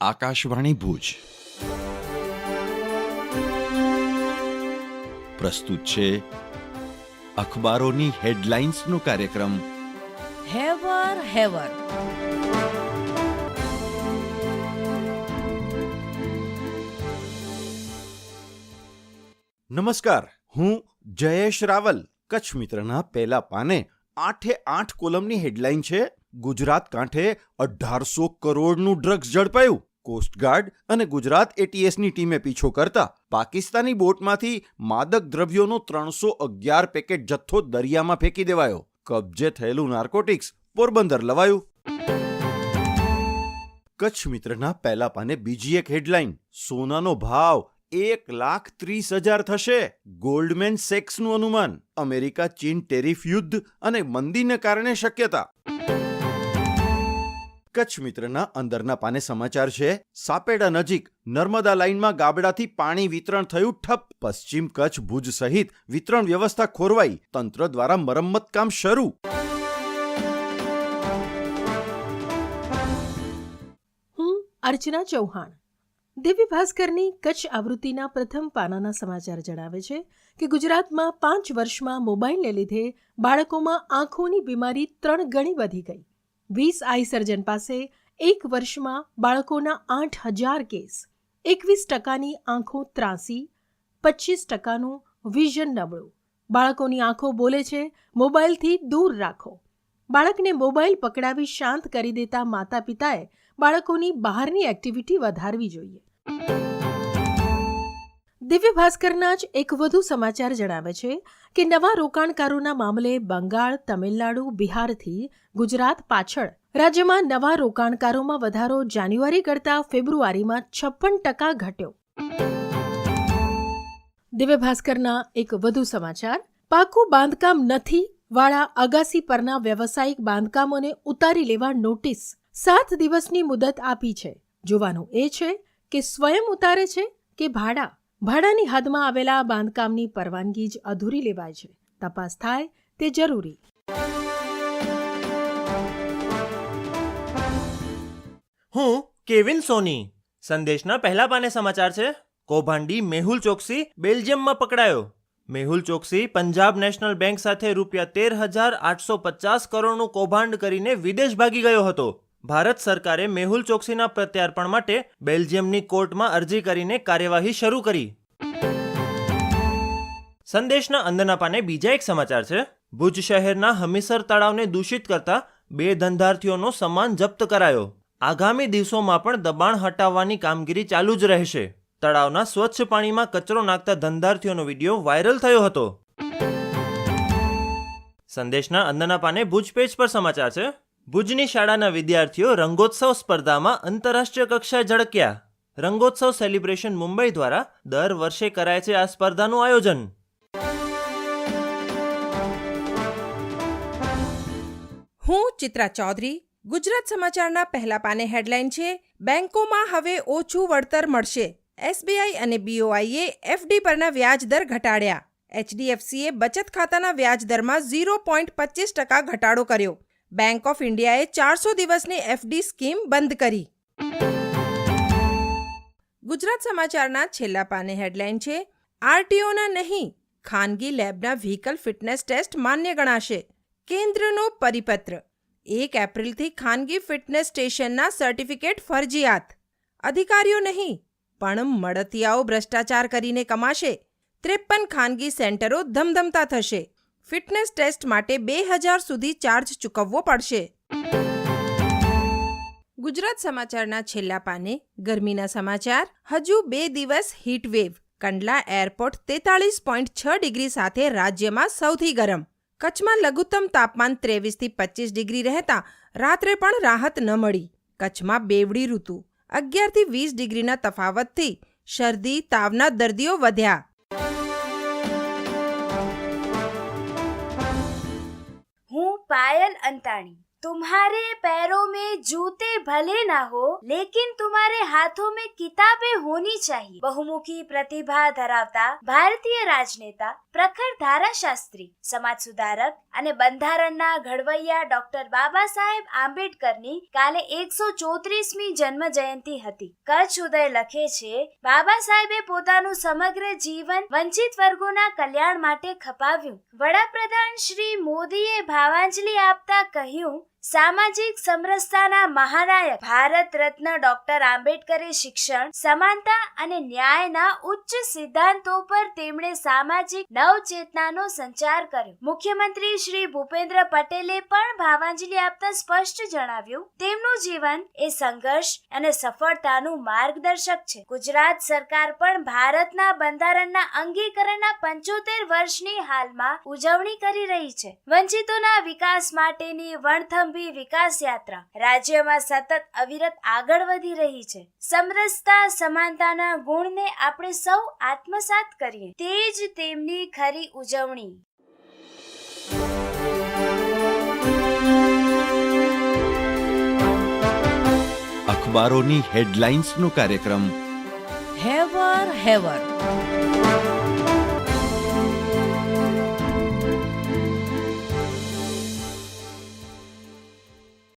આકાશવાણી ભુજ પ્રસ્તુત છે અખબારોની હેડલાઇન્સનો કાર્યક્રમ હેવર હેવર. નમસ્કાર, હું જયેશ રાવલ. કચ્છ મિત્રના પહેલા પાને 8 કોલમની હેડલાઇન છે: ગુજરાત કાંઠે 1800 કરોડનું ડ્રગ્સ ઝડપાયું. કોસ્ટગાર્ડ અને ગુજરાત એટીએસની ટીમે પીછો કરતા પાકિસ્તાની બોટમાંથી માદક દ્રવ્યોનો 311 પેકેટ જથ્થો દરિયામાં ફેંકી દેવાયો. કબજે થયેલું નાર્કોટિક્સ પોરબંદર લવાયું. કચ્છ મિત્રના પહેલા પાને બીજી એક હેડલાઇન: સોનાનો ભાવ 1,30,000 થશે. ગોલ્ડમેન સેક્સનું અનુમાન. અમેરિકા ચીન ટેરિફ યુદ્ધ અને મંદીને કારણે શક્યતા. કચ્છ મિત્રના અંદરના પાને સમાચાર છે: સાપેડા નજીક નર્મદા લાઇનમાં ગાબડાથી પાણી વિતરણ થયું ઠપ. પશ્ચિમ કચ્છ ભુજ સહિત વિતરણ વ્યવસ્થા ખોરવાઈ. તંત્ર દ્વારા મરમ્મત કામ શરૂ. હું અર્ચના ચૌહાણ. દિવ્ય ભાસ્કરની કચ્છ આવૃત્તિના પ્રથમ પાનાના સમાચાર જણાવે છે કે ગુજરાતમાં 5 વર્ષમાં મોબાઈલને લીધે બાળકોમાં આંખોની બીમારી 3 ગણી વધી ગઈ. 20 આઈ સર્જન પાસે 1 વર્ષમાં બાળકોના 8,000 કેસ. 21%ની આંખો ત્રાંસી, 25%નું વિઝન નબળું. બાળકોની આંખો બોલે છે, મોબાઈલથી દૂર રાખો. બાળકને મોબાઈલ પકડાવી શાંત કરી દેતા માતા પિતાએ બાળકોની બહારની એક્ટિવિટી વધારવી જોઈએ. દિવ્ય ભાસ્કરના જ એક વધુ સમાચાર જણાવે છે કે નવા રોકાણકારોના મામલે બંગાળ, તમિલનાડુ, બિહારથી ગુજરાત પાછળ. રાજ્યમાં નવા રોકાણકારોમાં વધારો જાન્યુઆરી કરતાં ફેબ્રુઆરીમાં 56% ઘટ્યો. દિવ્ય ભાસ્કરના એક વધુ સમાચાર: પાકું બાંધકામ નથી વાળા અગાસી પરના વ્યવસાયિક બાંધકામોને ઉતારી લેવા નોટિસ. 7 દિવસની મુદત આપી છે. જોવાનું એ છે કે સ્વયં ઉતારે છે કે ભાડા. ભાડાની હદમાં આવેલા બાંધકામની પરવાનગી જ અધૂરી લેવાય છે. તપાસ થાય તે જરૂરી. હું કેવિન સોની. સંદેશના પહેલા પાને સમાચાર છે: કૌભાંડી મેહુલ ચોકસી બેલ્જિયમમાં પકડાયો. મેહુલ ચોકસી પંજાબ નેશનલ બેંક સાથે ₹13,850 કરોડનું કૌભાંડ કરીને વિદેશ ભાગી ગયો હતો. ભારત સરકારે મેહુલ ચોકસીના પ્રત્યાર્પણ માટે બેલ્જિયમની કોર્ટમાં અરજી કરીને કાર્યવાહી શરૂ કરી. સંદેશના અંદરના પાને બીજા એક સમાચાર છે: ભુજ શહેરના હમીસર તળાવને દૂષિત કરતા 2 ધંધાર્થીઓનો સામાન જપ્ત કરાયો. આગામી દિવસોમાં પણ દબાણ હટાવવાની કામગીરી ચાલુ જ રહેશે. તળાવના સ્વચ્છ પાણીમાં કચરો નાખતા ધંધાર્થીઓનો વિડીયો વાયરલ થયો હતો. સંદેશના અંદરના પાને ભુજ પેજ પર સમાચાર છે: ભુજની શાળાના વિદ્યાર્થીઓ રંગોત્સવ સ્પર્ધામાં આંતરરાષ્ટ્રીય કક્ષાએ ઝળક્યા. રંગોત્સવ સેલિબ્રેશન મુંબઈ દ્વારા દર વર્ષે કરાય છે આ સ્પર્ધાનું આયોજન. હું ચિત્રા ચૌધરી. ગુજરાત સમાચારના પહેલા પાને હેડલાઇન છે: બેંકોમાં હવે ઓછું વળતર મળશે. એસબીઆઈ અને બીઓઆઈએ એફડી પરના વ્યાજ દર ઘટાડ્યા. એચડીએફસીએ બચત ખાતાના વ્યાજ દરમાં 0.25% ઘટાડો કર્યો. બેંક ઓફ ઇન્ડિયાએ 400 દિવસની એફડી સ્કીમ બંધ કરી. ગુજરાત સમાચારના છેલ્લા પાને હેડલાઇન છે: આરટીઓના નહીં, ખાનગી લેબના વ્હીકલ ફિટનેસ ટેસ્ટ માન્ય ગણાશે. કેન્દ્રનો પરિપત્ર: 1 એપ્રિલથી ખાનગી ફિટનેસ સ્ટેશનના સર્ટિફિકેટ ફરજિયાત. અધિકારીઓ નહીં પણ મળતિયાઓ ભ્રષ્ટાચાર કરીને કમાશે. 53 ખાનગી સેન્ટરો ધમધમતા થશે. ફિટનેસ ટેસ્ટ માટે 2,000 સુધી ચાર્જ ચૂકવવો પડશે. ગુજરાત સમાચારના છેલ્લા પાને ગરમીના સમાચાર: હજુ 2 દિવસ હીટવેવ. કંડલા એરપોર્ટ 43.6 ડિગ્રી સાથે રાજ્યમાં સૌથી ગરમ. કચ્છમાં લઘુત્તમ તાપમાન 23 થી 25 ડિગ્રી રહેતા રાત્રે પણ રાહત ન મળી. કચ્છમાં બેવડી ઋતુ. 11 થી 20 ડિગ્રીના તફાવતથી શરદી તાવના દર્દીઓ વધ્યા. હું પાયલ અંતાણી. तुम्हारे पैरों में जूते भले ना हो लेकिन तुम्हारे हाथों में किताबें होनी चाहिए। बहुमुखी પ્રતિભા ધરાવતા ભારતીય રાજનેતા, પ્રખર ધારાશાસ્ત્રી, સમાજ સુધારક અને બંધારણના ઘડવૈયા ડોક્ટર બાબા સાહેબ આંબેડકરની કાલે 134મી જન્મ જયંતિ હતી. કચ્છ ઉદય લખે છે, બાબા સાહેબે પોતાનું સમગ્ર જીવન વંચિત વર્ગોના કલ્યાણ માટે ખપાવ્યું. વડાપ્રધાન શ્રી મોદીએ ભાવાંજલિ આપતા કહ્યું, સામાજિક સમરસતાના મહાનાયક ભારત રત્ન ડોક્ટર આંબેડકરે શિક્ષણ, સમાનતા અને ન્યાયના ઉચ્ચ સિદ્ધાંતો પર તેમણે સામાજિક નવચેતનાનો સંચાર કર્યો. મુખ્યમંત્રી શ્રી ભૂપેન્દ્ર પટેલે પણ ભાવાંજલિ આપતા સ્પષ્ટ જણાવ્યું, તેમનું જીવન એ સંઘર્ષ અને સફળતાનું માર્ગદર્શક છે. ગુજરાત સરકાર પણ ભારતના બંધારણના અંગીકરણના 75 વર્ષની હાલમાં ઉજવણી કરી રહી છે. વંચિતોના વિકાસ માટેની વણથંભી વિકાસ યાત્રા રાજ્યમાં સતત અવિરત આગળ વધી રહી છે. સમરસતા, સમાનતાના ગુણને આપણે સૌ આત્મસાત કરીએ, તે જ તેમની ખરી ઉજવણી. અખબારોની હેડલાઇન્સનો કાર્યક્રમ હેવર હેવર